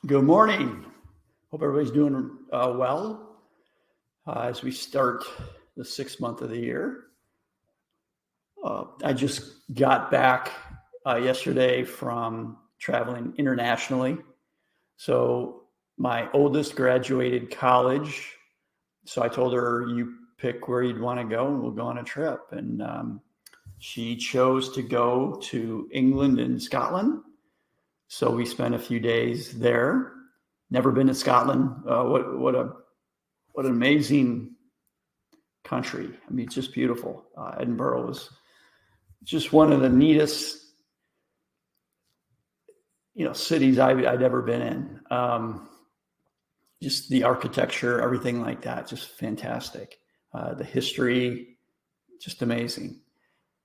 Good morning. Hope everybody's doing well as we start the 6th month of the year. I just got back yesterday from traveling internationally. So my oldest graduated college. So I told her, you pick where you'd want to go and we'll go on a trip. And she chose to go to England and Scotland. So we spent a few days there. Never been to Scotland. What an amazing country. I mean, it's just beautiful. Edinburgh was just one of the neatest, cities I'd ever been in. Just the architecture, everything like that, just fantastic. The history, just amazing.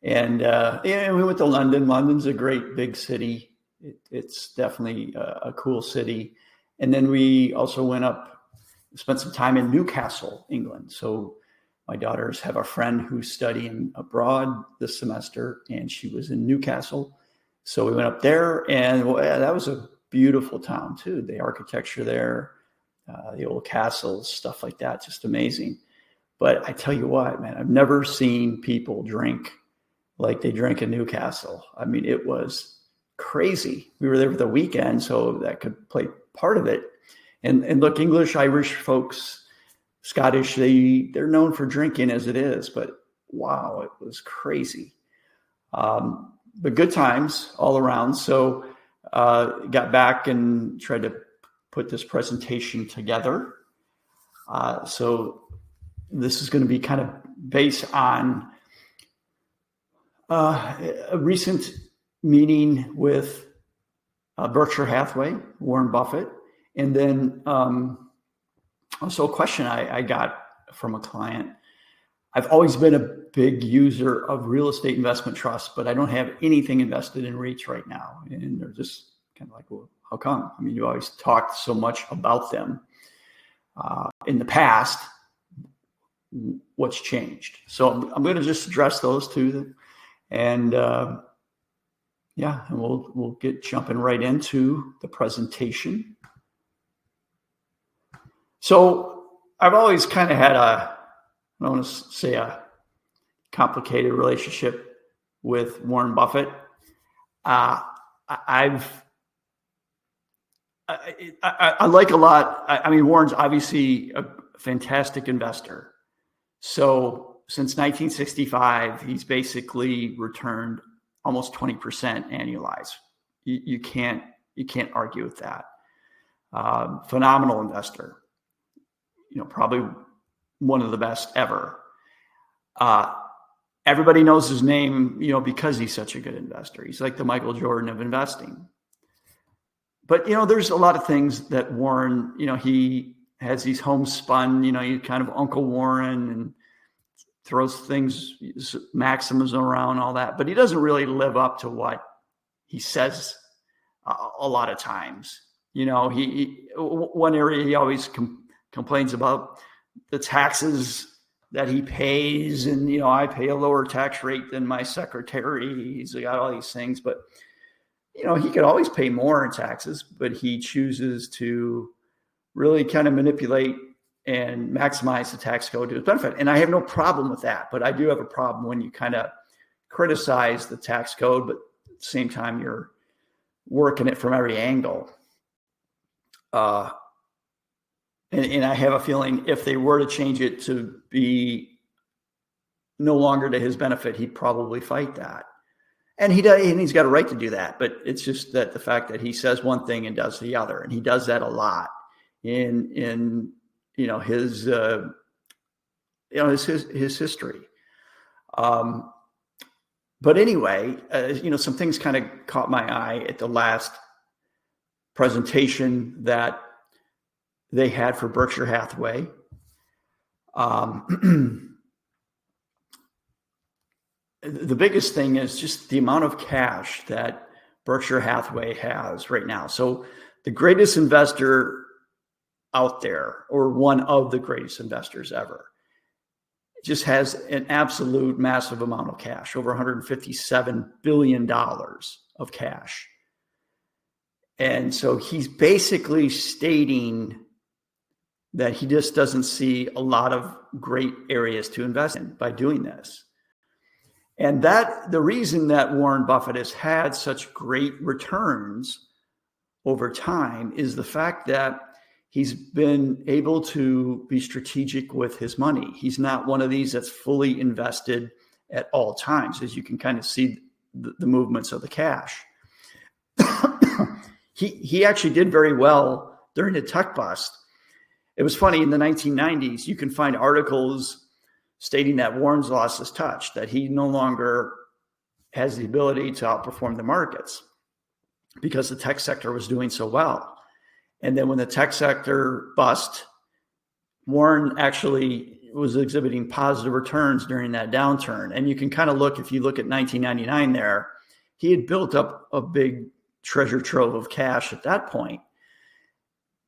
And we went to London. London's a great big city. It's definitely a cool city. And then we also spent some time in Newcastle, England. So my daughters have a friend who's studying abroad this semester, and she was in Newcastle. So we went up there, and that was a beautiful town too. The architecture there, the old castles, stuff like that, just amazing. But I tell you what, man, I've never seen people drink like they drank in Newcastle. I mean, it was crazy. We were there for the weekend, so that could play part of it. And look, English, Irish folks, Scottish, they're known for drinking as it is, but wow, it was crazy. But good times all around. So got back and tried to put this presentation together. So this is going to be kind of based on a recent meeting with Berkshire Hathaway, Warren Buffett, and then also a question I got from a client. I've always been a big user of real estate investment trusts, but I don't have anything invested in REITs right now. And they're just kind of like, well, how come? I mean, you always talked so much about them in the past. What's changed? So I'm going to just address those two, and and we'll get jumping right into the presentation. So I've always kind of had I don't want to say a complicated relationship with Warren Buffett. I like a lot. I mean, Warren's obviously a fantastic investor. So since 1965, he's basically returned almost 20% annualized. You can't argue with that. Phenomenal investor. Probably one of the best ever. Everybody knows his name, because he's such a good investor. He's like the Michael Jordan of investing. But, there's a lot of things that Warren, he has these homespun, you kind of Uncle Warren and throws things, maxims around, all that. But he doesn't really live up to what he says a lot of times. One area he always complains about the taxes that he pays. And, I pay a lower tax rate than my secretary. He's got all these things. But, he could always pay more in taxes, but he chooses to really kind of manipulate and maximize the tax code to his benefit. And I have no problem with that, but I do have a problem when you kind of criticize the tax code, but at the same time, you're working it from every angle. And I have a feeling if they were to change it to be no longer to his benefit, he'd probably fight that. And he does, and he's got a right to do that. But it's just that the fact that he says one thing and does the other, and he does that a lot in his history. But anyway, some things kind of caught my eye at the last presentation that they had for Berkshire Hathaway. The biggest thing is just the amount of cash that Berkshire Hathaway has right now. So the greatest investor out there, or one of the greatest investors ever, just has an absolute massive amount of cash, over $157 billion of cash. And so he's basically stating that he just doesn't see a lot of great areas to invest in by doing this. And that the reason that Warren Buffett has had such great returns over time is the fact that he's been able to be strategic with his money. He's not one of these that's fully invested at all times, as you can kind of see the movements of the cash. He actually did very well during the tech bust. It was funny, in the 1990s, you can find articles stating that Warren's lost his touch, that he no longer has the ability to outperform the markets because the tech sector was doing so well. And then when the tech sector bust, Warren actually was exhibiting positive returns during that downturn. And you can kind of look, if you look at 1999 there, he had built up a big treasure trove of cash at that point.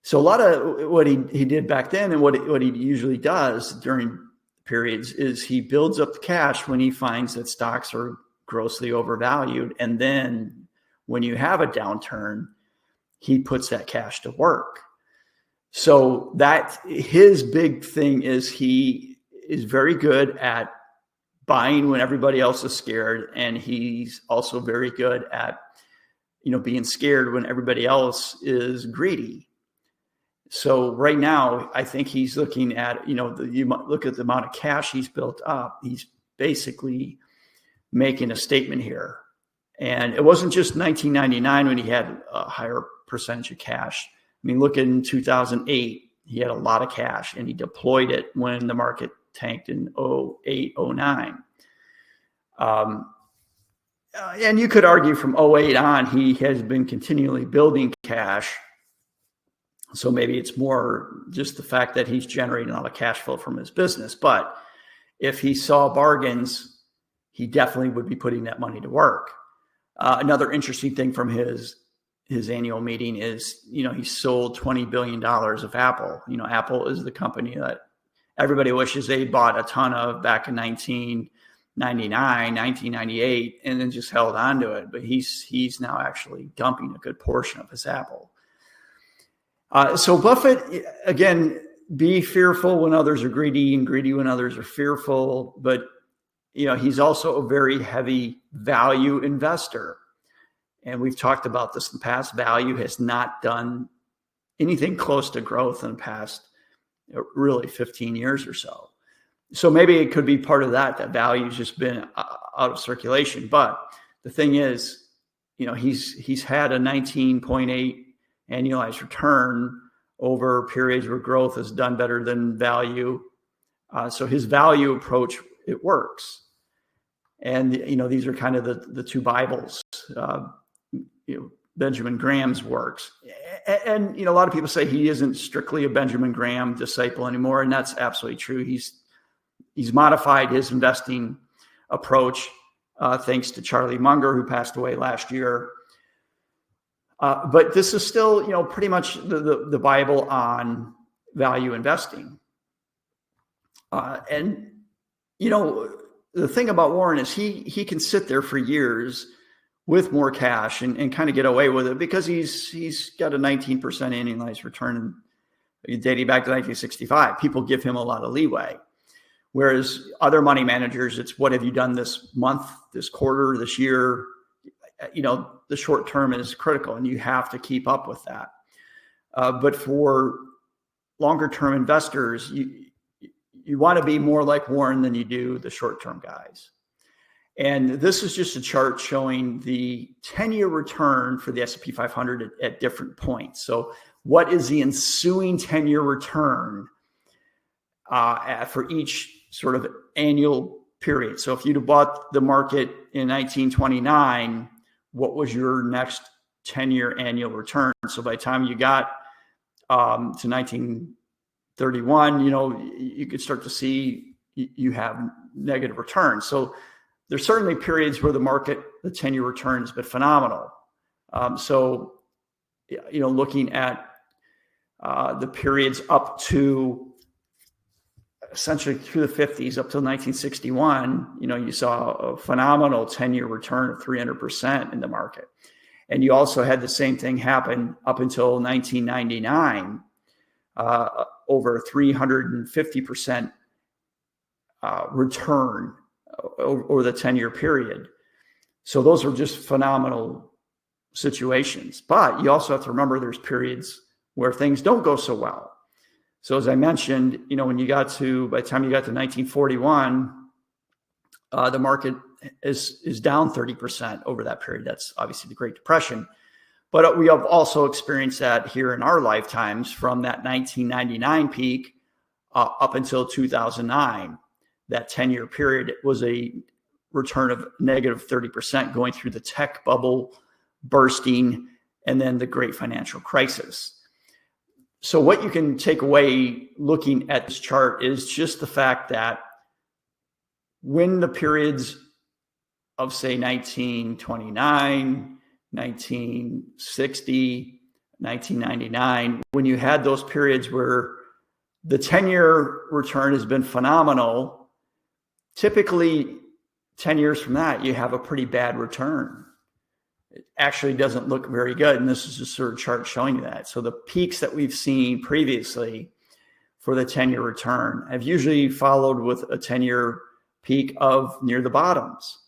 So a lot of what he did back then and what he usually does during periods is he builds up the cash when he finds that stocks are grossly overvalued. And then when you have a downturn, he puts that cash to work. So that his big thing is he is very good at buying when everybody else is scared. And he's also very good at, being scared when everybody else is greedy. So right now, I think he's looking at, you look at the amount of cash he's built up. He's basically making a statement here. And it wasn't just 1999 when he had a higher percentage of cash. I mean, look in 2008, he had a lot of cash and he deployed it when the market tanked in 2008, 2009. And you could argue from 2008 on, he has been continually building cash. So maybe it's more just the fact that he's generating a lot of cash flow from his business. But if he saw bargains, he definitely would be putting that money to work. Another interesting thing from his annual meeting is, he sold $20 billion of Apple. Apple is the company that everybody wishes they bought a ton of back in 1999, 1998, and then just held on to it. But he's now actually dumping a good portion of his Apple. So Buffett, again, be fearful when others are greedy and greedy when others are fearful. But, he's also a very heavy value investor. And we've talked about this in the past. Value has not done anything close to growth in the past, really 15 years or so. So maybe it could be part of that value's just been out of circulation. But the thing is, he's had a 19.8 annualized return over periods where growth has done better than value. So his value approach, it works. And, these are kind of the two Bibles. Benjamin Graham's works. And, a lot of people say he isn't strictly a Benjamin Graham disciple anymore. And that's absolutely true. He's modified his investing approach thanks to Charlie Munger, who passed away last year. But this is still, pretty much the Bible on value investing. And, the thing about Warren is he can sit there for years with more cash and kind of get away with it because he's got a 19% annualized return dating back to 1965. People give him a lot of leeway. Whereas other money managers, it's what have you done this month, this quarter, this year? The short term is critical and you have to keep up with that. But for longer term investors, you want to be more like Warren than you do the short term guys. And this is just a chart showing the 10-year return for the S&P 500 at different points. So what is the ensuing 10-year return for each sort of annual period? So if you'd bought the market in 1929, what was your next 10-year annual return? So by the time you got to 1931, you could start to see you have negative returns. So there's certainly periods where the 10-year return has been phenomenal. Looking at the periods up to essentially through the 50s up till 1961, you saw a phenomenal 10-year return of 300% in the market. And you also had the same thing happen up until 1999, over 350% return over the 10-year period. So those are just phenomenal situations. But you also have to remember there's periods where things don't go so well. So as I mentioned, when you got to, by the time you got to 1941, the market is down 30% over that period. That's obviously the Great Depression. But we have also experienced that here in our lifetimes from that 1999 peak up until 2009. That 10-year period was a return of negative 30% going through the tech bubble bursting and then the great financial crisis. So what you can take away looking at this chart is just the fact that when the periods of, say, 1929, 1960, 1999, when you had those periods where the 10-year return has been phenomenal, typically 10 years from that, you have a pretty bad return. It actually doesn't look very good. And this is just sort of chart showing you that. So the peaks that we've seen previously for the 10-year return have usually followed with a 10-year peak of near the bottoms.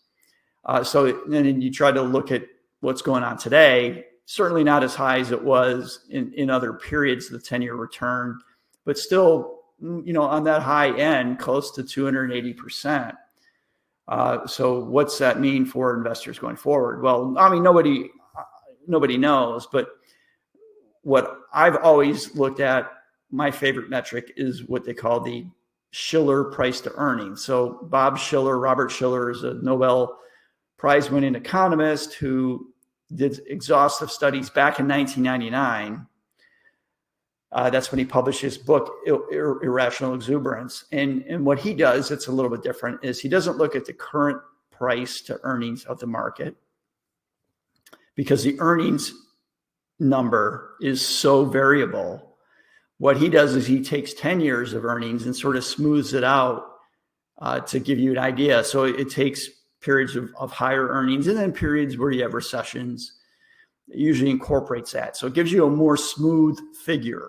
So then you try to look at what's going on today, certainly not as high as it was in other periods, the 10-year return, but still, on that high end, close to 280%. So what's that mean for investors going forward? Well, I mean, nobody knows, but what I've always looked at, my favorite metric is what they call the Shiller price to earnings. So Robert Shiller is a Nobel Prize winning economist who did exhaustive studies back in 1999. That's when he published his book, Irrational Exuberance. And what he does, it's a little bit different, is he doesn't look at the current price to earnings of the market because the earnings number is so variable. What he does is he takes 10 years of earnings and sort of smooths it out to give you an idea. So it takes periods of higher earnings and then periods where you have recessions. It usually incorporates that. So it gives you a more smooth figure.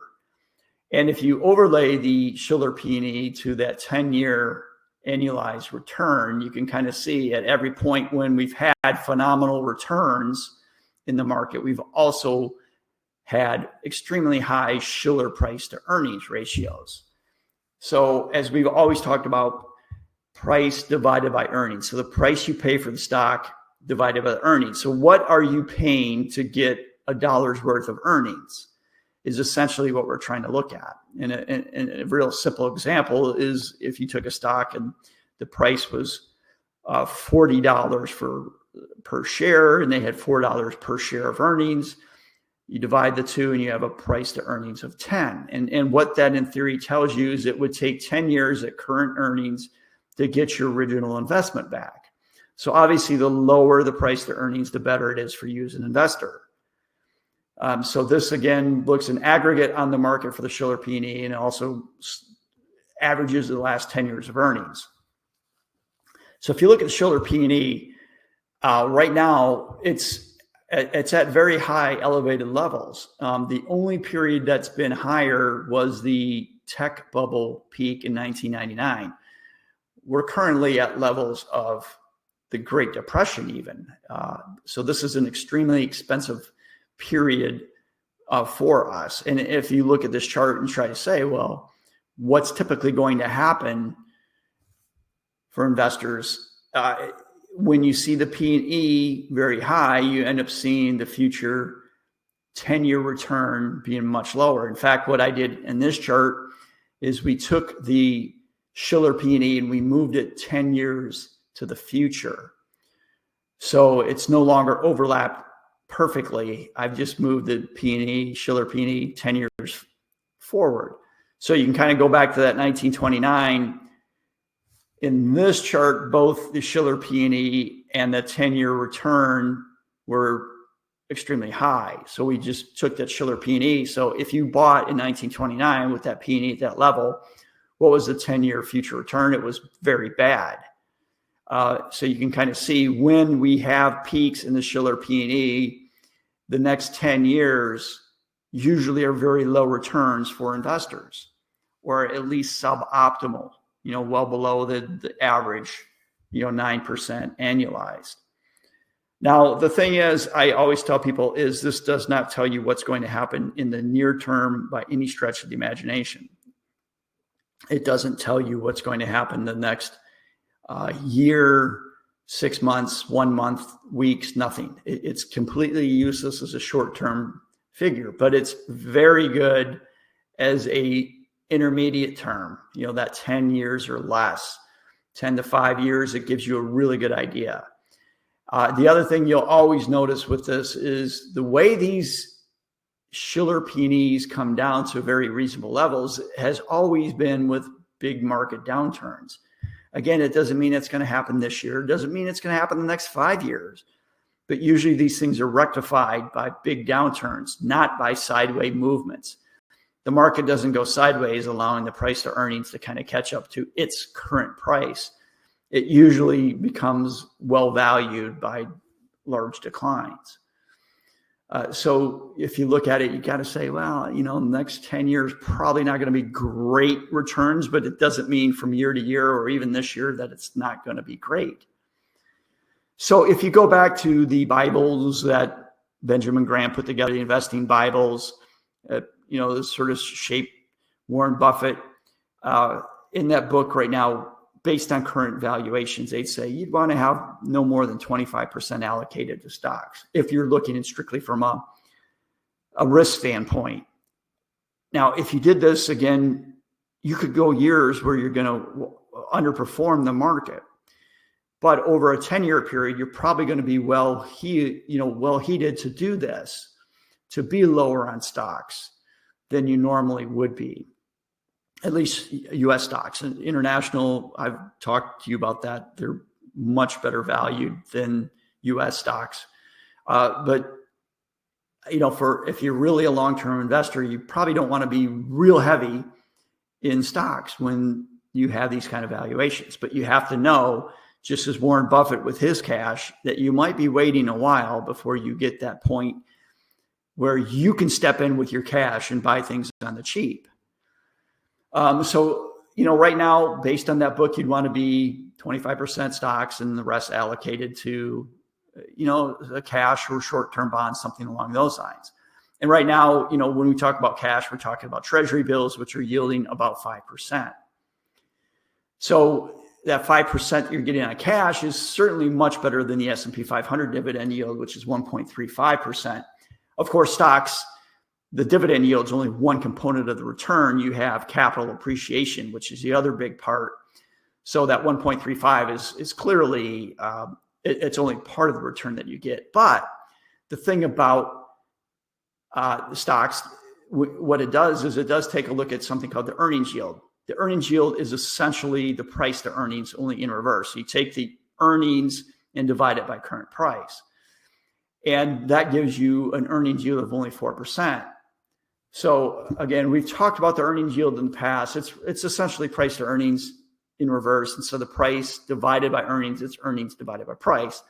And if you overlay the Shiller P&E to that 10-year annualized return, you can kind of see at every point when we've had phenomenal returns in the market, we've also had extremely high Shiller price to earnings ratios. So as we've always talked about, price divided by earnings. So the price you pay for the stock divided by the earnings. So what are you paying to get $1 worth of earnings is essentially what we're trying to look at. And a real simple example is if you took a stock and the price was $40 per share and they had $4 per share of earnings, you divide the two and you have a price to earnings of 10. And what that in theory tells you is it would take 10 years at current earnings to get your original investment back. So obviously the lower the price to earnings, the better it is for you as an investor. So this again looks an aggregate on the market for the Shiller P&E and also averages the last 10 years of earnings. So if you look at the Shiller P&E, right now it's at very high elevated levels. The only period that's been higher was the tech bubble peak in 1999. We're currently at levels of the Great Depression even. So this is an extremely expensive period for us. And if you look at this chart and try to say, well, what's typically going to happen for investors? When you see the P&E very high, you end up seeing the future 10-year return being much lower. In fact, what I did in this chart is we took the Shiller P&E and we moved it 10 years to the future. So it's no longer overlapped perfectly. I've just moved the P&E, Shiller P&E 10 years forward. So you can kind of go back to that 1929. In this chart, both the Shiller P&E and the 10-year return were extremely high. So we just took that Shiller P&E. So if you bought in 1929 with that P&E at that level, what was the 10-year future return? It was very bad. So you can kind of see when we have peaks in the Shiller P&E, the next 10 years usually are very low returns for investors, or at least suboptimal, well below the average, 9% annualized. Now, the thing is, I always tell people is this does not tell you what's going to happen in the near term by any stretch of the imagination. It doesn't tell you what's going to happen the next year, 6 months, 1 month, weeks, nothing. It's completely useless as a short-term figure, but it's very good as a intermediate term, that 10 years or less, 10 to 5 years, it gives you a really good idea. The other thing you'll always notice with this is the way these Shiller P&Es come down to very reasonable levels has always been with big market downturns. Again, it doesn't mean it's going to happen this year. It doesn't mean it's going to happen the next 5 years. But usually these things are rectified by big downturns, not by sideways movements. The market doesn't go sideways, allowing the price to earnings to kind of catch up to its current price. It usually becomes well valued by large declines. So if you look at it, you got to say, well, the next 10 years, probably not going to be great returns, but it doesn't mean from year to year or even this year that it's not going to be great. So if you go back to the Bibles that Benjamin Graham put together, the investing Bibles, this sort of shape Warren Buffett, in that book right now, based on current valuations, they'd say you'd want to have no more than 25% allocated to stocks if you're looking at strictly from a risk standpoint. Now, if you did this, again, you could go years where you're going to underperform the market. But over a 10-year period, you're probably going to be well heated to do this, to be lower on stocks than you normally would be. At least U.S. stocks. And international, I've talked to you about that. They're much better valued than U.S. stocks. But if you're really a long-term investor, you probably don't want to be real heavy in stocks when you have these kind of valuations. But you have to know, just as Warren Buffett with his cash, that you might be waiting a while before you get that point where you can step in with your cash and buy things on the cheap. Right now, based on that book, you'd want to be 25% stocks and the rest allocated to, a cash or short-term bonds, something along those lines. And right now, when we talk about cash, we're talking about treasury bills, which are yielding about 5%. So that 5% you're getting on cash is certainly much better than the S&P 500 dividend yield, which is 1.35%. Of course, stocks, the dividend yield is only one component of the return. You have capital appreciation, which is the other big part. So that 1.35 is clearly, it's only part of the return that you get. But the thing about the stocks, what it does is it does take a look at something called the earnings yield. The earnings yield is essentially the price to earnings, only in reverse. So you take the earnings and divide it by current price. And that gives you an earnings yield of only 4%. So again, we've talked about the earnings yield in the past. It's essentially price to earnings in reverse. And so the price divided by earnings, it's earnings divided by price.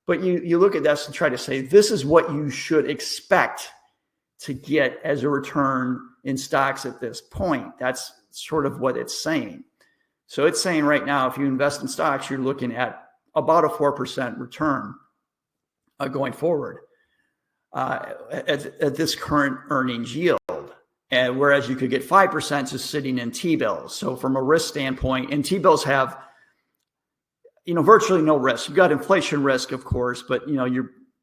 But you look at this and try to say, this is what you should expect to get as a return in stocks at this point. That's sort of what it's saying. So it's saying right now, if you invest in stocks, you're looking at about a 4% return going forward. At this current earnings yield. And whereas you could get 5% just sitting in T-bills. So from a risk standpoint, and T-bills have, virtually no risk. You've got inflation risk, of course, but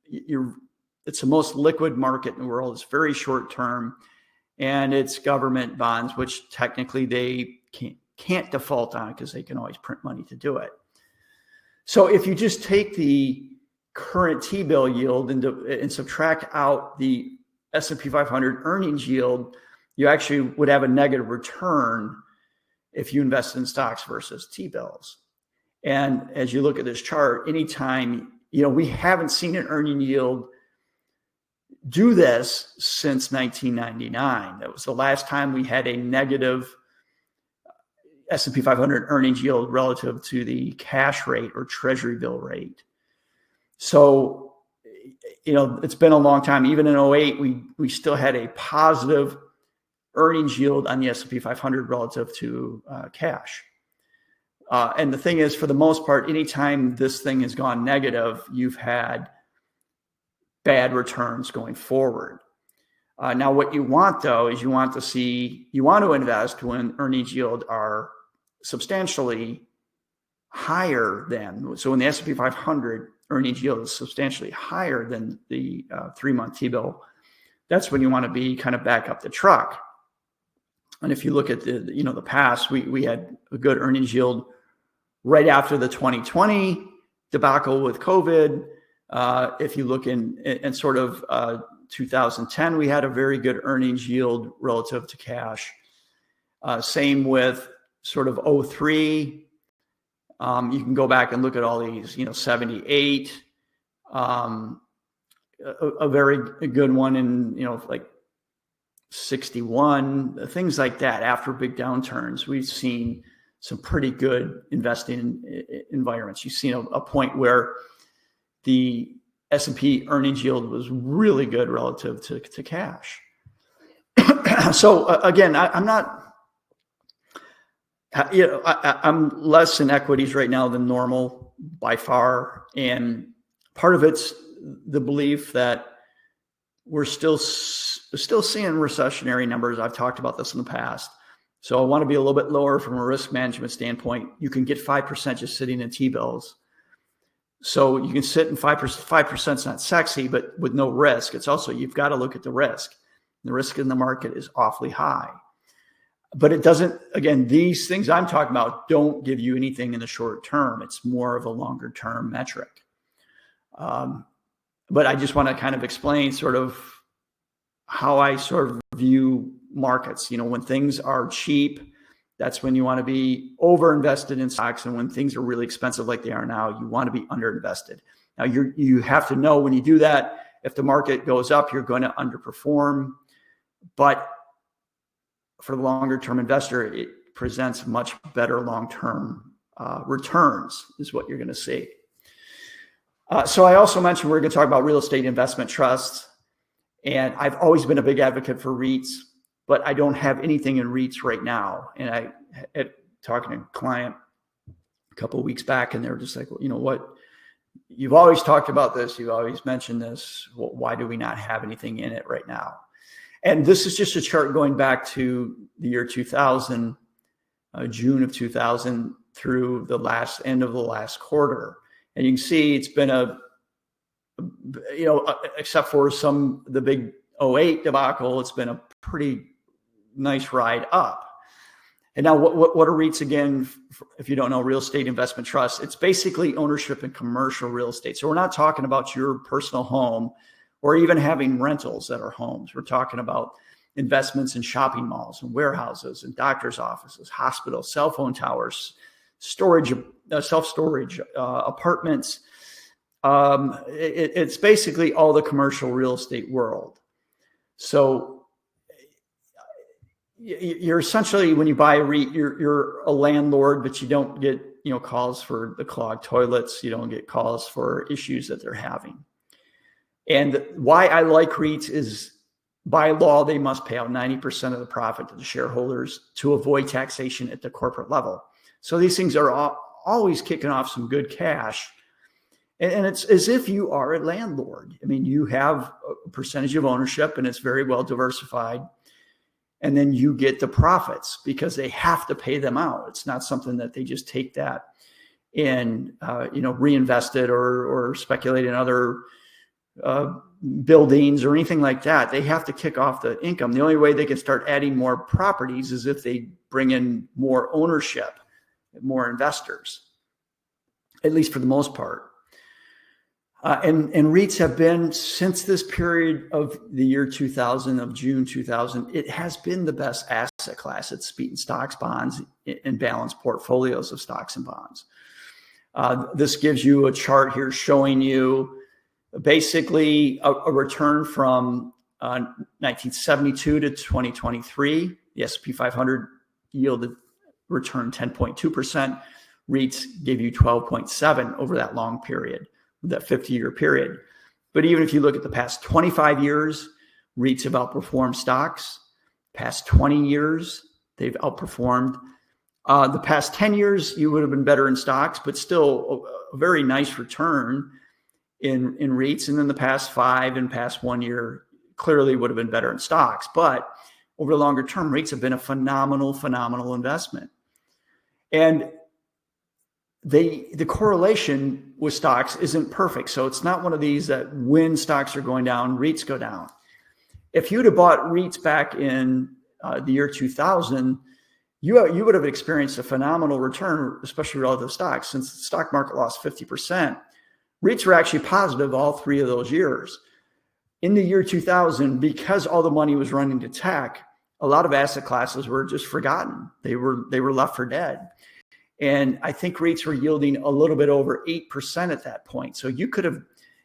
it's the most liquid market in the world. It's very short term, and it's government bonds, which technically they can't default on because they can always print money to do it. So if you just take the current T-bill yield and subtract out the S&P 500 earnings yield, you actually would have a negative return if you invest in stocks versus T-bills. And as you look at this chart, anytime, we haven't seen an earning yield do this since 1999. That was the last time we had a negative S&P 500 earnings yield relative to the cash rate or treasury bill rate. So, it's been a long time. Even in 08, we still had a positive earnings yield on the S&P 500 relative to cash. And the thing is, for the most part, anytime this thing has gone negative, you've had bad returns going forward. Now, what you want, though, is you want to invest when earnings yield are substantially higher than. So when the S&P 500 earnings yield is substantially higher than the 3-month T-bill, that's when you want to be kind of back up the truck. And if you look at the past, we had a good earnings yield right after the 2020 debacle with COVID. If you look in sort of 2010, we had a very good earnings yield relative to cash. Same with sort of 03. You can go back and look at all these, 78, a very good one in, like 61, things like that. After big downturns, we've seen some pretty good investing environments. You've seen a point where the S&P earnings yield was really good relative to cash. So again, I'm not, I'm less in equities right now than normal by far. And part of it's the belief that we're still seeing recessionary numbers. I've talked about this in the past. So I want to be a little bit lower from a risk management standpoint. You can get 5% just sitting in T-bills. So you can sit in 5%. 5% is not sexy, but with no risk. It's also, you've got to look at the risk. The risk in the market is awfully high. But it doesn't, again, these things I'm talking about don't give you anything in the short term. It's more of a longer term metric. But I just want to kind of explain sort of how I sort of view markets. When things are cheap, that's when you want to be over invested in stocks. And when things are really expensive like they are now, you want to be under invested. Now you have to know when you do that, if the market goes up, you're going to underperform. But for the longer term investor, it presents much better long-term returns is what you're going to see. So I also mentioned we're going to talk about real estate investment trusts. And I've always been a big advocate for REITs, but I don't have anything in REITs right now. And I talking to a client a couple of weeks back, and they were just like, well, you know what? You've always talked about this. You've always mentioned this. Well, why do we not have anything in it right now? And this is just a chart going back to the year 2000, June of 2000 through the end of the last quarter. And you can see it's been except for the big 08 debacle, it's been a pretty nice ride up. And now what are REITs again? If you don't know, real estate investment trusts, it's basically ownership in commercial real estate. So we're not talking about your personal home or even having rentals that are homes. We're talking about investments in shopping malls and warehouses and doctors' offices, hospitals, cell phone towers, storage, self-storage, apartments. It's basically all the commercial real estate world. So you're essentially, when you buy a REIT, you're a landlord, but you don't get calls for the clogged toilets. You don't get calls for issues that they're having. And why I like REITs is, by law, they must pay out 90% of the profit to the shareholders to avoid taxation at the corporate level. So these things are always kicking off some good cash. And it's as if you are a landlord. I mean, you have a percentage of ownership and it's very well diversified. And then you get the profits because they have to pay them out. It's not something that they just take that and, reinvest it or speculate in other buildings or anything like that. They have to kick off the income. The only way they can start adding more properties is if they bring in more ownership, more investors, at least for the most part. And REITs have been, since this period of the year 2000, of June 2000, it has been the best asset class. It's beaten stocks, bonds, and balanced portfolios of stocks and bonds. This gives you a chart here showing you basically a return from 1972 to 2023. The S&P 500 yielded return 10.2%. REITs gave you 12.7 over that long period, that 50-year period. But even if you look at the past 25 years, REITs have outperformed stocks. Past 20 years, they've outperformed. The past 10 years, you would have been better in stocks, but still a very nice return in REITs. And then the past 5 and past 1 year clearly would have been better in stocks. But over the longer term, REITs have been a phenomenal investment. And the correlation with stocks isn't perfect. So it's not one of these that when stocks are going down, REITs go down. If you'd have bought REITs back in the year 2000, you would have experienced a phenomenal return, especially relative to stocks. Since the stock market lost 50%, REITs were actually positive all 3 of those years. In the year 2000, because all the money was running to tech, a lot of asset classes were just forgotten. They were left for dead. And I think REITs were yielding a little bit over 8% at that point. So you could have,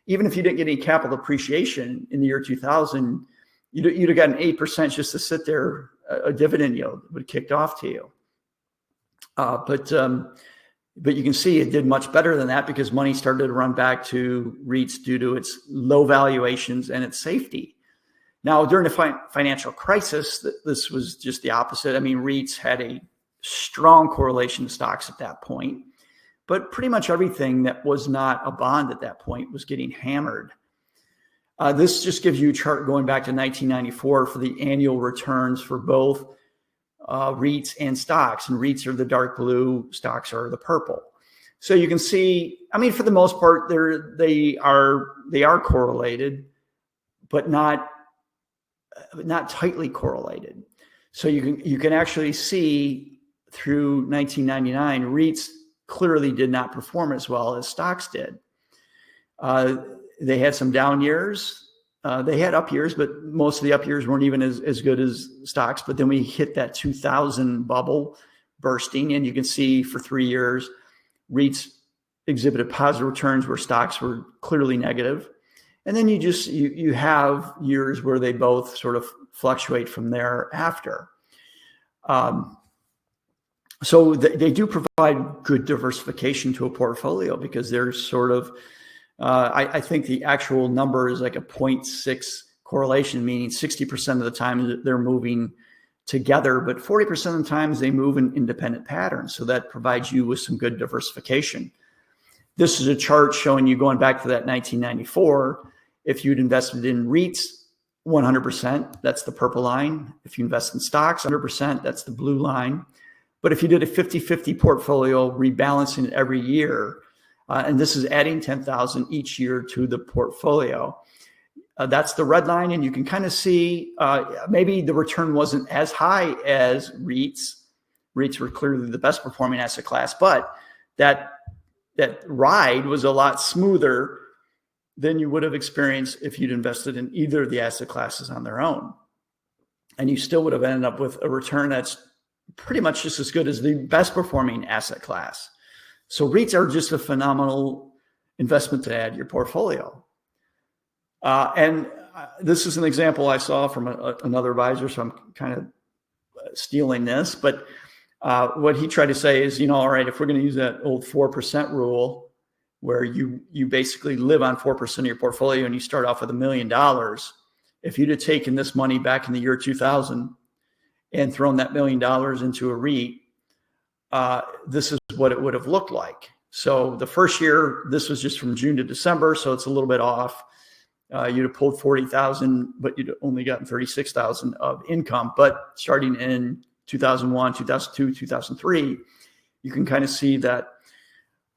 even if you didn't get any capital appreciation in the year 2000, you'd have gotten 8% just to sit there. A dividend yield would have kicked off to you. But you can see it did much better than that because money started to run back to REITs due to its low valuations and its safety. Now, during the financial crisis, this was just the opposite. I mean, REITs had a strong correlation to stocks at that point, but pretty much everything that was not a bond at that point was getting hammered. This just gives you a chart going back to 1994 for the annual returns for both REITs and stocks. And REITs are the dark blue, stocks are the purple. So you can see, I mean, for the most part, they are correlated, but not tightly correlated. So you can actually see through 1999, REITs clearly did not perform as well as stocks did. They had some down years. They had up years, but most of the up years weren't even as good as stocks. But then we hit that 2000 bubble bursting, and you can see for 3 years, REITs exhibited positive returns where stocks were clearly negative. And then you have years where they both sort of fluctuate from thereafter. So they do provide good diversification to a portfolio because there's sort of, I think the actual number is like a 0.6 correlation, meaning 60% of the time they're moving together, but 40% of the times they move in independent patterns. So that provides you with some good diversification. This is a chart showing you going back to that 1994. If you'd invested in REITs, 100%, that's the purple line. If you invest in stocks, 100%, that's the blue line. But if you did a 50-50 portfolio, rebalancing it every year, and this is adding 10,000 each year to the portfolio, that's the red line. And you can kind of see maybe the return wasn't as high as REITs. REITs were clearly the best performing asset class, but that ride was a lot smoother than you would have experienced if you'd invested in either of the asset classes on their own. And you still would have ended up with a return that's pretty much just as good as the best performing asset class. So REITs are just a phenomenal investment to add to your portfolio. And this is an example I saw from another advisor, so I'm kind of stealing this. But what he tried to say is, all right, if we're going to use that old 4% rule, where you basically live on 4% of your portfolio and you start off with $1 million, if you'd have taken this money back in the year 2000 and thrown that $1 million into a REIT, this is what it would have looked like. So the first year, this was just from June to December, so it's a little bit off. You'd have pulled 40,000, but you'd only gotten 36,000 of income. But starting in 2001, 2002, 2003, you can kind of see that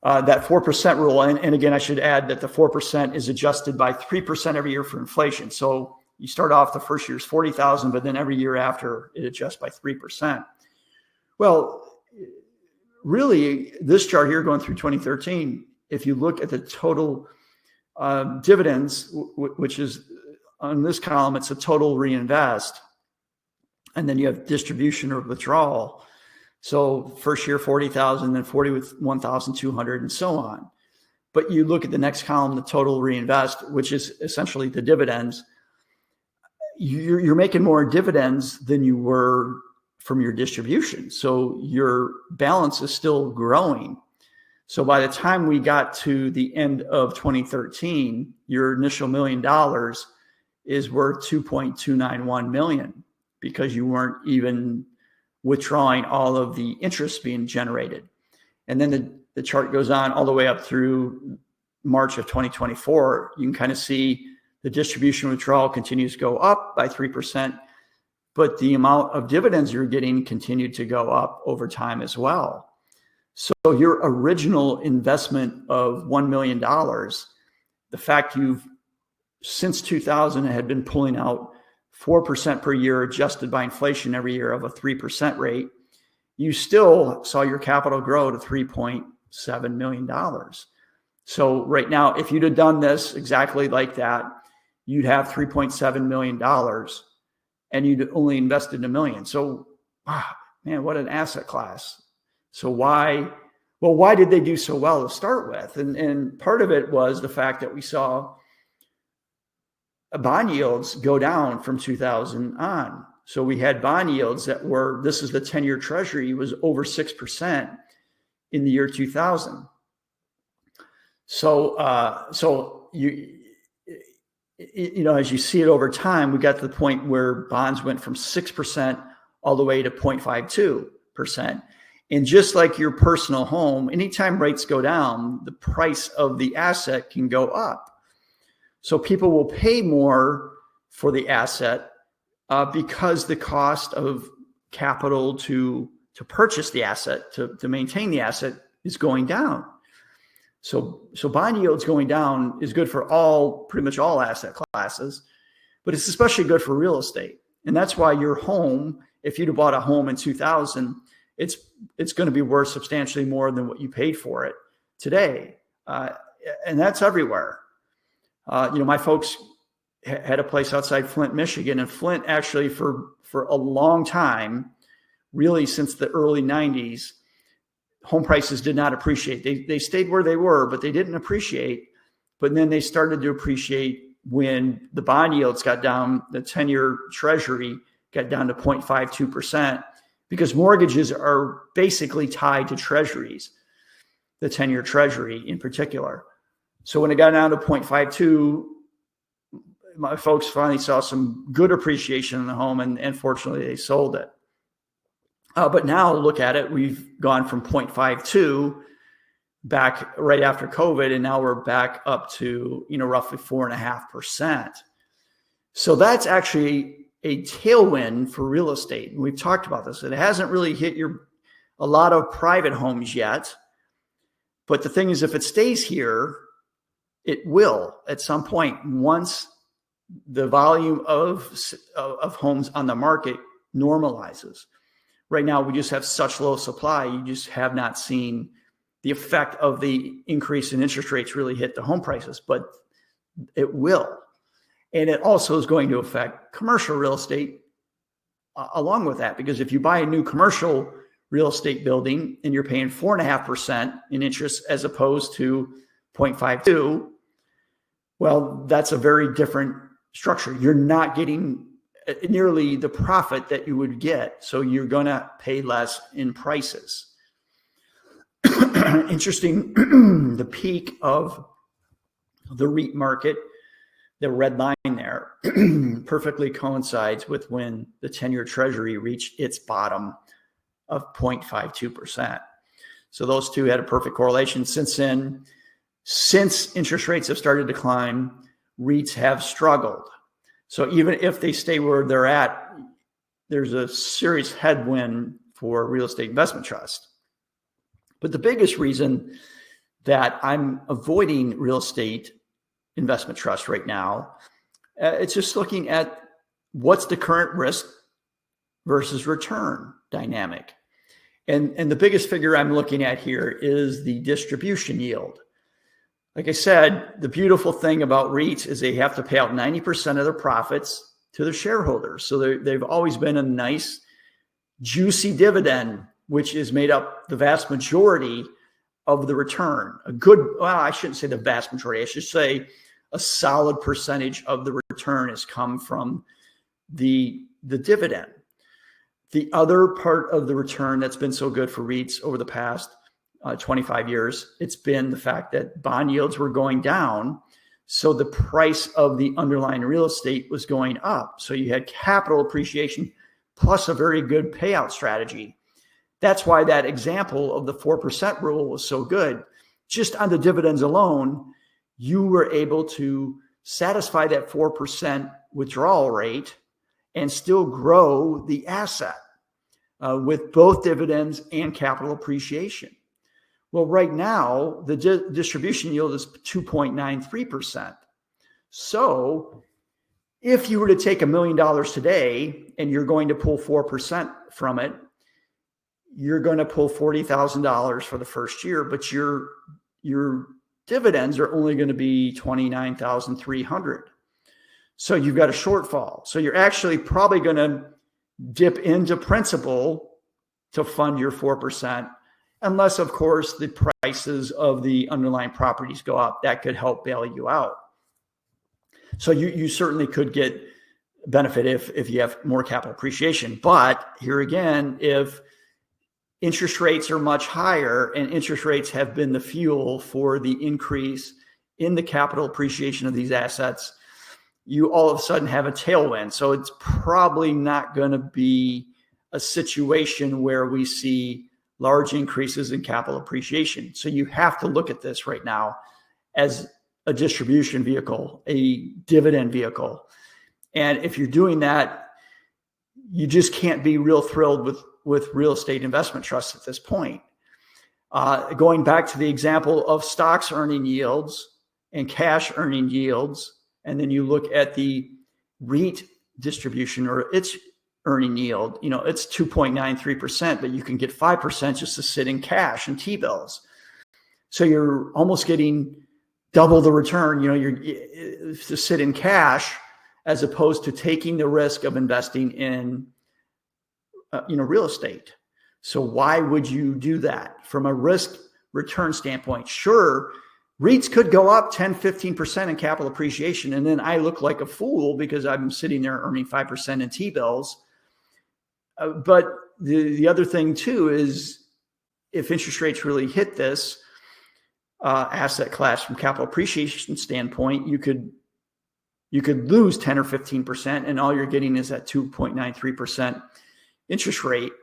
that 4% rule. And again, I should add that the 4% is adjusted by 3% every year for inflation. So you start off the first year's 40,000, but then every year after it adjusts by 3%. Well, really, this chart here going through 2013, if you look at the total dividends, which is on this column, it's a total reinvest. And then you have distribution or withdrawal. So first year, 40,000, then 40 with 1,200 and so on. But you look at the next column, the total reinvest, which is essentially the dividends. You're making more dividends than you were from your distribution. So your balance is still growing. So by the time we got to the end of 2013, your initial $1 million is worth 2.291 million because you weren't even withdrawing all of the interest being generated. And then the chart goes on all the way up through March of 2024. You can kind of see the distribution withdrawal continues to go up by 3%, but the amount of dividends you're getting continued to go up over time as well. So your original investment of $1 million, the fact you've since 2000 had been pulling out 4% per year adjusted by inflation every year of a 3% rate, you still saw your capital grow to $3.7 million. So right now, if you'd have done this exactly like that, you'd have $3.7 million and you'd only invested $1 million. So, wow, man, what an asset class. So why did they do so well to start with? And part of it was the fact that we saw bond yields go down from 2000 on. So we had bond yields that were, this is the 10-year treasury, was over 6% in the year 2000. So you know, as you see it over time, we got to the point where bonds went from 6% all the way to 0.52%. And just like your personal home, anytime rates go down, the price of the asset can go up. So people will pay more for the asset because the cost of capital to purchase the asset, to maintain the asset is going down. So bond yields going down is good for pretty much all asset classes, but it's especially good for real estate. And that's why your home, if you'd have bought a home in 2000, it's going to be worth substantially more than what you paid for it today. And that's everywhere. You know, my folks had a place outside Flint, Michigan, and Flint actually for a long time, really since the early 90s, home prices did not appreciate. They stayed where they were, but they didn't appreciate. But then they started to appreciate when the bond yields got down, the 10-year treasury got down to 0.52%, because mortgages are basically tied to treasuries, the 10-year treasury in particular. So when it got down to 0.52, my folks finally saw some good appreciation in the home, and fortunately they sold it. But now look at it, we've gone from 0.52 back right after COVID, and now we're back up to, you know, roughly 4.5%. So that's actually a tailwind for real estate. And we've talked about this. It hasn't really hit a lot of private homes yet. But the thing is, if it stays here, it will at some point once the volume of homes on the market normalizes. Right now, we just have such low supply. You just have not seen the effect of the increase in interest rates really hit the home prices, but it will. And it also is going to affect commercial real estate along with that, because if you buy a new commercial real estate building and you're paying 4.5% in interest as opposed to 0.52, well, that's a very different structure. You're not getting nearly the profit that you would get. So you're going to pay less in prices. Interesting, the peak of the REIT market, the red line there, perfectly coincides with when the 10-year treasury reached its bottom of 0.52%. So those two had a perfect correlation. Since then, since interest rates have started to climb, REITs have struggled. So even if they stay where they're at, there's a serious headwind for real estate investment trust. But the biggest reason that I'm avoiding real estate investment trust right now, it's just looking at what's the current risk versus return dynamic. And the biggest figure I'm looking at here is the distribution yield. Like I said, the beautiful thing about REITs is they have to pay out 90% of their profits to their shareholders. So they've always been a nice, juicy dividend, which is made up the vast majority of the return. I shouldn't say the vast majority. I should say a solid percentage of the return has come from the dividend. The other part of the return that's been so good for REITs over the past 25 years, it's been the fact that bond yields were going down. So the price of the underlying real estate was going up. So you had capital appreciation plus a very good payout strategy. That's why that example of the 4% rule was so good. Just on the dividends alone, you were able to satisfy that 4% withdrawal rate and still grow the asset with both dividends and capital appreciation. Well, right now, the distribution yield is 2.93%. So if you were to take $1 million today and you're going to pull 4% from it, you're going to pull $40,000 for the first year, but your dividends are only going to be $29,300. So you've got a shortfall. So you're actually probably going to dip into principal to fund your 4%, unless, of course, the prices of the underlying properties go up. That could help bail you out. So you certainly could get benefit if you have more capital appreciation. But here again, if interest rates are much higher, and interest rates have been the fuel for the increase in the capital appreciation of these assets, you all of a sudden have a tailwind. So it's probably not going to be a situation where we see large increases in capital appreciation. So you have to look at this right now as a distribution vehicle, a dividend vehicle. And if you're doing that, you just can't be real thrilled with real estate investment trusts at this point. Going back to the example of stocks earning yields and cash earning yields, and then you look at the REIT distribution or its earning yield, it's 2.93%, but you can get 5% just to sit in cash and T-bills. So you're almost getting double the return, you're to sit in cash as opposed to taking the risk of investing in real estate. So why would you do that from a risk return standpoint? Sure, REITs could go up 10, 15% in capital appreciation. And then I look like a fool because I'm sitting there earning 5% in T-bills. But the other thing too is if interest rates really hit this asset class from capital appreciation standpoint, you could lose 10 or 15% and all you're getting is that 2.93% interest rate.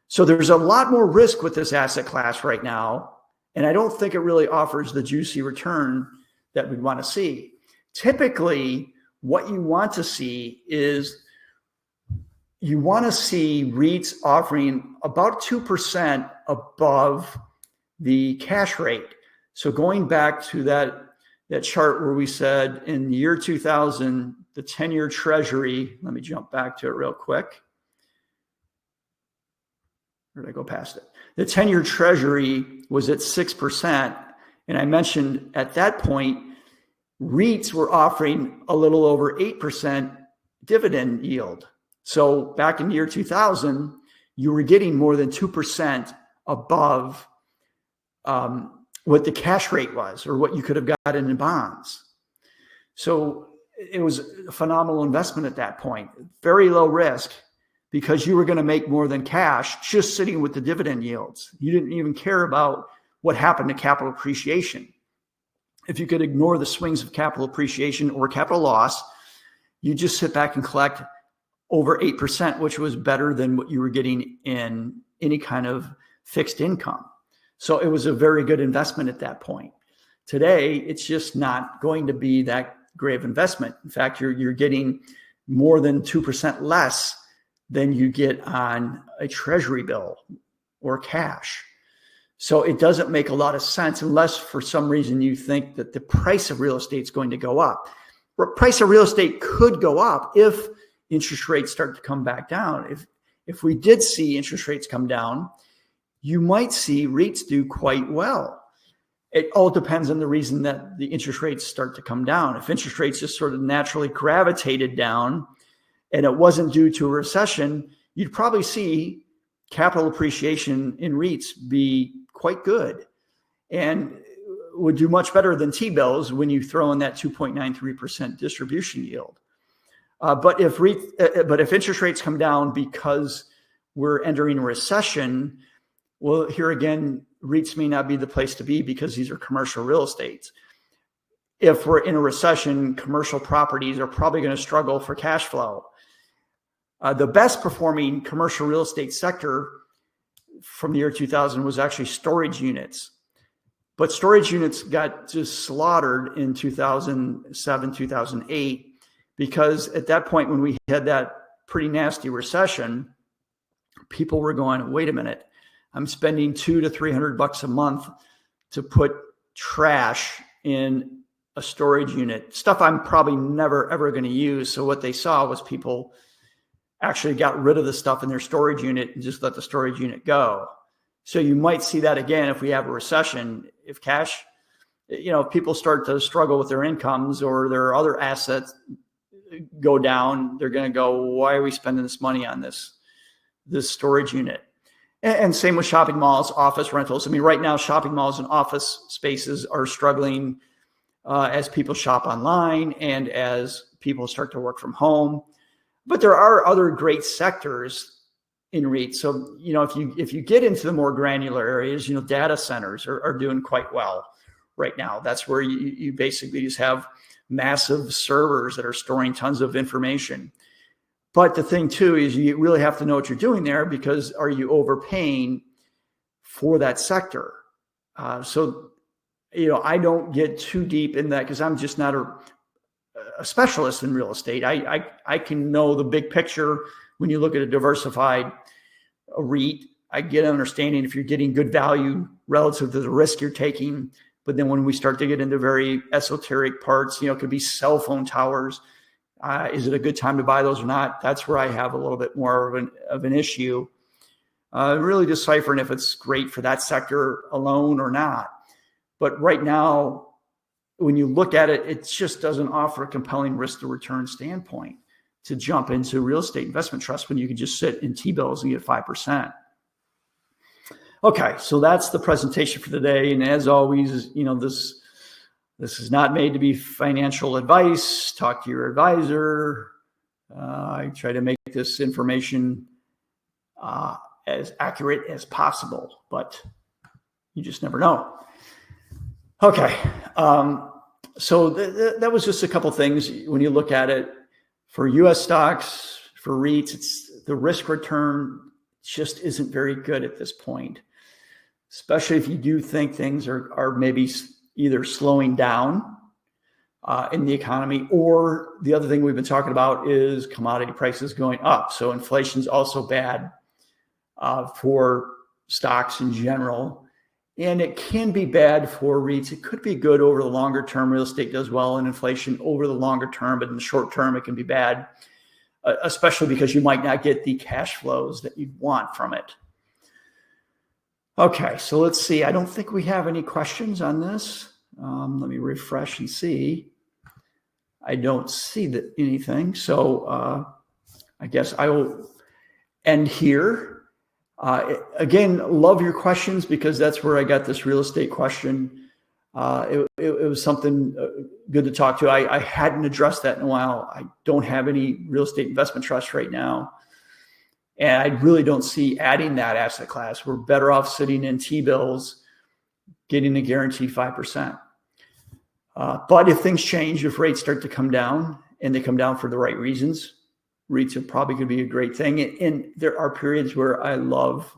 So there's a lot more risk with this asset class right now. And I don't think it really offers the juicy return that we'd want to see. Typically, what you want to see is you want to see REITs offering about 2% above the cash rate. So going back to that chart where we said in the year 2000, the 10-year treasury, let me jump back to it real quick. Or did I go past it? The 10-year treasury was at 6%. And I mentioned at that point, REITs were offering a little over 8% dividend yield. So back in the year 2000, you were getting more than 2% above what the cash rate was or what you could have gotten in bonds. So it was a phenomenal investment at that point. Very low risk because you were going to make more than cash just sitting with the dividend yields. You didn't even care about what happened to capital appreciation. If you could ignore the swings of capital appreciation or capital loss, you just sit back and collect over 8%, which was better than what you were getting in any kind of fixed income. So it was a very good investment at that point. Today, it's just not going to be that great of investment. In fact, you're getting more than 2% less than you get on a treasury bill or cash. So it doesn't make a lot of sense unless for some reason you think that the price of real estate is going to go up. The price of real estate could go up if interest rates start to come back down. If we did see interest rates come down, you might see REITs do quite well. It all depends on the reason that the interest rates start to come down. If interest rates just sort of naturally gravitated down and it wasn't due to a recession, you'd probably see capital appreciation in REITs be quite good and would do much better than T-bills when you throw in that 2.93% distribution yield. But if interest rates come down because we're entering a recession, well, here again, REITs may not be the place to be because these are commercial real estates. If we're in a recession, commercial properties are probably going to struggle for cash flow. The best performing commercial real estate sector from the year 2000 was actually storage units. But storage units got just slaughtered in 2007, 2008, because at that point when we had that pretty nasty recession, people were going, wait a minute, I'm spending $200 to $300 a month to put trash in a storage unit, stuff I'm probably never, ever going to use. So what they saw was people actually got rid of the stuff in their storage unit and just let the storage unit go. So you might see that again if we have a recession. If cash, if people start to struggle with their incomes or their other assets go down, they're going to go, why are we spending this money on this storage unit? And same with shopping malls, office rentals. I mean, right now, shopping malls and office spaces are struggling as people shop online and as people start to work from home. But there are other great sectors in REITs. So, if you get into the more granular areas, data centers are doing quite well right now. That's where you basically just have massive servers that are storing tons of information. But the thing too is you really have to know what you're doing there, because are you overpaying for that sector? So I don't get too deep in that because I'm just not a specialist in real estate. I can know the big picture. When you look at a diversified REIT, I get an understanding if you're getting good value relative to the risk you're taking. But then when we start to get into very esoteric parts, it could be cell phone towers. Is it a good time to buy those or not? That's where I have a little bit more of an issue. Really deciphering if it's great for that sector alone or not. But right now, when you look at it, it just doesn't offer a compelling risk to return standpoint to jump into real estate investment trust when you can just sit in T-bills and get 5%. Okay, so that's the presentation for today. And as always, this is not made to be financial advice. Talk to your advisor. I try to make this information as accurate as possible, but you just never know. Okay, so that was just a couple things. When you look at it, for U.S. stocks, for REITs, the risk return just isn't very good at this point, especially if you do think things are maybe either slowing down in the economy, or the other thing we've been talking about is commodity prices going up. So inflation's also bad for stocks in general. And it can be bad for REITs. It could be good over the longer term. Real estate does well in inflation over the longer term, but in the short term, it can be bad, especially because you might not get the cash flows that you'd want from it. Okay, so let's see. I don't think we have any questions on this. Let me refresh and see. I don't see anything. So I guess I will end here. Again, love your questions, because that's where I got this real estate question. It was something good to talk to. I hadn't addressed that in a while. I don't have any real estate investment trust right now. And I really don't see adding that asset class. We're better off sitting in T-bills, getting a guaranteed 5%. But if things change, if rates start to come down, and they come down for the right reasons, REITs are probably going to be a great thing. And there are periods where I love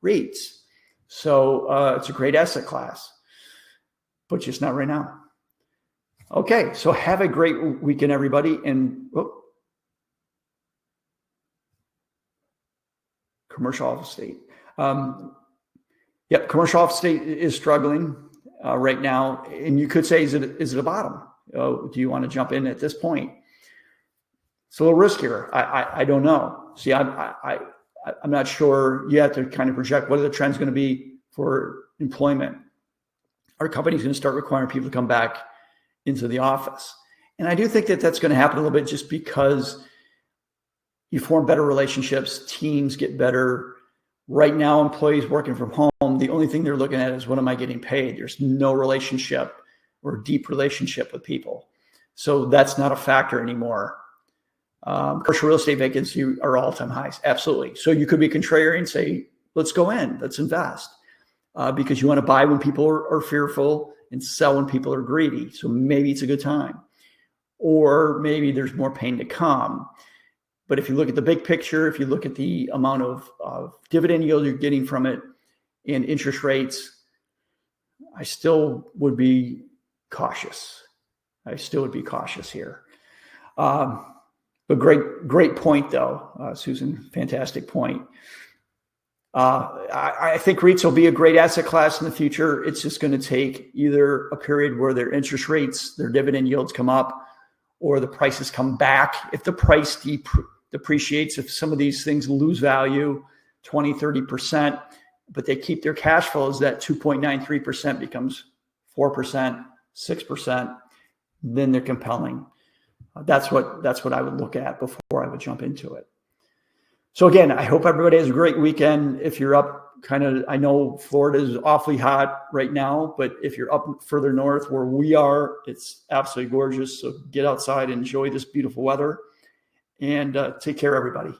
REITs. So it's a great asset class, but just not right now. Okay, so have a great weekend, everybody. And commercial office estate. Commercial office estate is struggling right now. And you could say, is it a bottom? Do you want to jump in at this point? It's a little riskier. I don't know. See, I'm not sure. You have to kind of project what are the trends going to be for employment. Are companies going to start requiring people to come back into the office? And I do think that that's going to happen a little bit, just because you form better relationships, teams get better. Right now, employees working from home, the only thing they're looking at is, what am I getting paid? There's no relationship or deep relationship with people. So that's not a factor anymore. Commercial real estate vacancy are all-time highs. Absolutely. So you could be contrarian and say, let's go in, let's invest. because you want to buy when people are fearful and sell when people are greedy. So maybe it's a good time, or maybe there's more pain to come. But if you look at the big picture, if you look at the amount of dividend yield you're getting from it and interest rates, I still would be cautious. Here. But great point, though, Susan. Fantastic point. I think REITs will be a great asset class in the future. It's just going to take either a period where their interest rates, their dividend yields come up, or the prices come back. If the price depreciates, if some of these things lose value 20, 30%, but they keep their cash flows, that 2.93% becomes 4%, 6%, then they're compelling. That's what I would look at before I would jump into it. So again, I hope everybody has a great weekend. If you're up I know Florida is awfully hot right now, but if you're up further north where we are, it's absolutely gorgeous. So get outside, enjoy this beautiful weather, and take care, everybody.